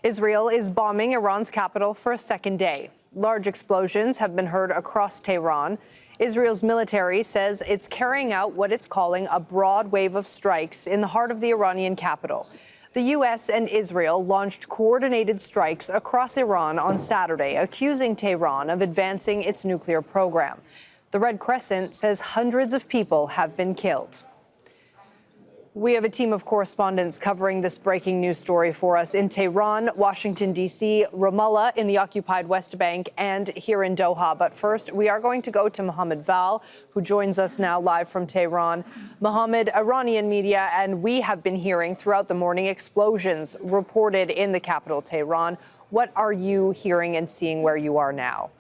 Israel is bombing Iran's capital for a second day. Large explosions have been heard across Tehran. Israel's military says it's carrying out what it's calling a broad wave of strikes in the heart of the Iranian capital. The U.S. and Israel launched coordinated strikes across Iran on Saturday, accusing Tehran of advancing its nuclear program. The Red Crescent says hundreds of people have been killed. We have a team of correspondents covering this breaking news story for us in Tehran, Washington, D.C., Ramallah in the occupied West Bank, and here in Doha. But first, we are going to go to Mohamed Vall, who joins us now live from Tehran. Mohamed, Iranian media, and we have been hearing throughout the morning explosions reported in the capital, Tehran. What are you hearing and seeing where you are now?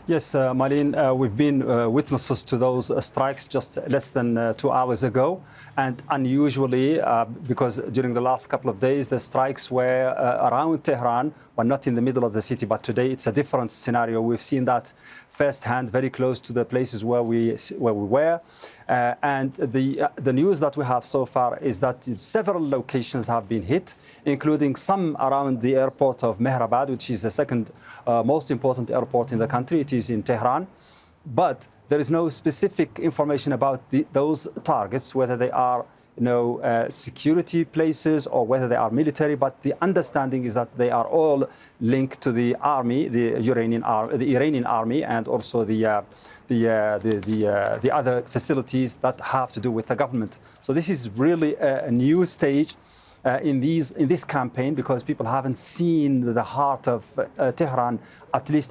Yes, Marlene, we've been witnesses to those strikes just less than 2 hours ago. And unusually, because during the last couple of days, the strikes were around Tehran, but not in the middle of the city. But today, it's a different scenario. We've seen that firsthand, very close to the places where we were. And the news that we have so far is that several locations have been hit, including some around the airport of Mehrabad, which is the second most important airport in the country. It is in Tehran. But there is no specific information about those targets, whether they are security places or whether they are military. But the understanding is that they are all linked to the army, the Iranian army, and also the other facilities that have to do with the government. So this is really a new stage in this campaign, because people haven't seen the heart of Tehran, at least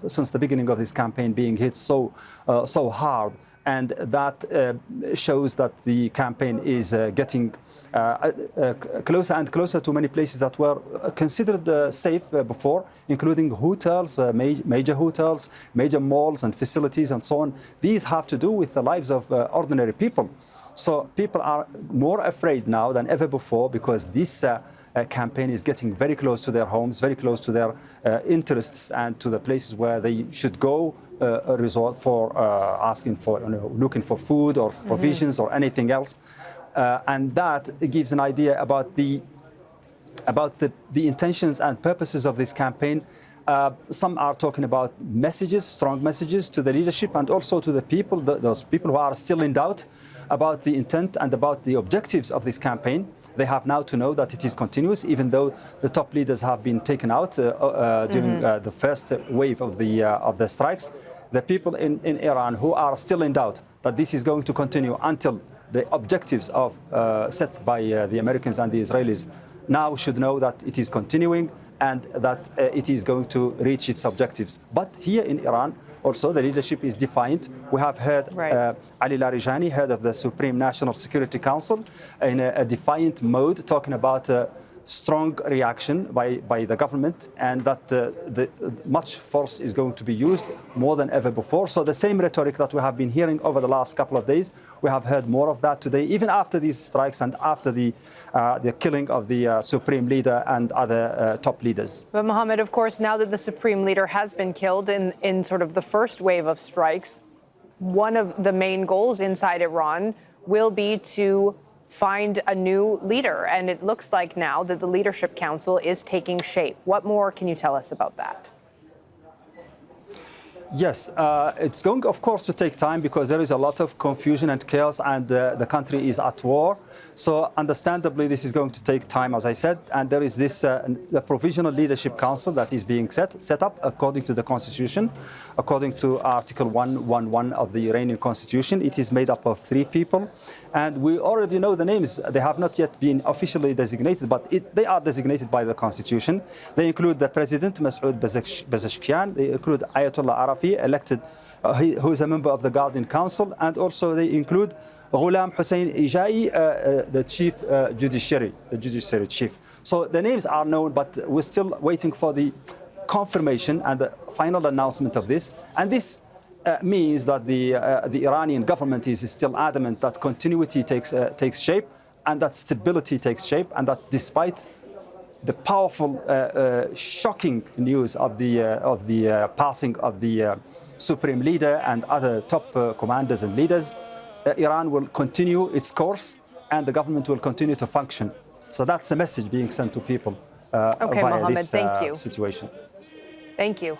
since the beginning of this campaign, being hit so hard. And that shows that the campaign is getting closer and closer to many places that were considered safe before, including hotels, major hotels, major malls and facilities and so on. These have to do with the lives of ordinary people. So people are more afraid now than ever before, because this campaign is getting very close to their homes, very close to their interests and to the places where they should go resort for asking for, looking for food or provisions or anything else. And that gives an idea about the intentions and purposes of this campaign. Some are talking about messages, strong messages to the leadership and also to the people, those people who are still in doubt about the intent and about the objectives of this campaign. They have now to know that it is continuous, even though the top leaders have been taken out during the first wave of the strikes. The people in Iran who are still in doubt that this is going to continue until the objectives of set by the Americans and the Israelis now should know that it is continuing and that it is going to reach its objectives. But here in Iran, also, the leadership is defiant. We have heard Ali Larijani, head of the Supreme National Security Council, in a defiant mode, talking about a strong reaction by the government, and that much force is going to be used more than ever before. So the same rhetoric that we have been hearing over the last couple of days, we have heard more of that today, even after these strikes and after the killing of the Supreme Leader and other top leaders. But Mohamed, of course, now that the Supreme Leader has been killed in sort of the first wave of strikes, one of the main goals inside Iran will be to find a new leader. And it looks like now that the Leadership Council is taking shape. What more can you tell us about that? Yes, it's going, of course, to take time, because there is a lot of confusion and chaos, and the country is at war. So understandably, this is going to take time, as I said. And there is this the Provisional Leadership Council that is being set up according to the Constitution, according to Article 111 of the Iranian Constitution. It is made up of 3 people. And we already know the names. They have not yet been officially designated, but they are designated by the Constitution. They include the President, Masoud Pezeshkian. They include Ayatollah Arafi, elected, who is a member of the Guardian Council. And also they include Ghulam Hussein Ijai, the chief judiciary chief. So the names are known, but we're still waiting for the confirmation and the final announcement of this. And this means that the Iranian government is still adamant that continuity takes shape, and that stability takes shape, and that despite the powerful, shocking news of the passing of the Supreme Leader and other top commanders and leaders, Iran will continue its course, and the government will continue to function. So that's the message being sent to people Okay, via Mohamed, this thank you. situation. Thank you.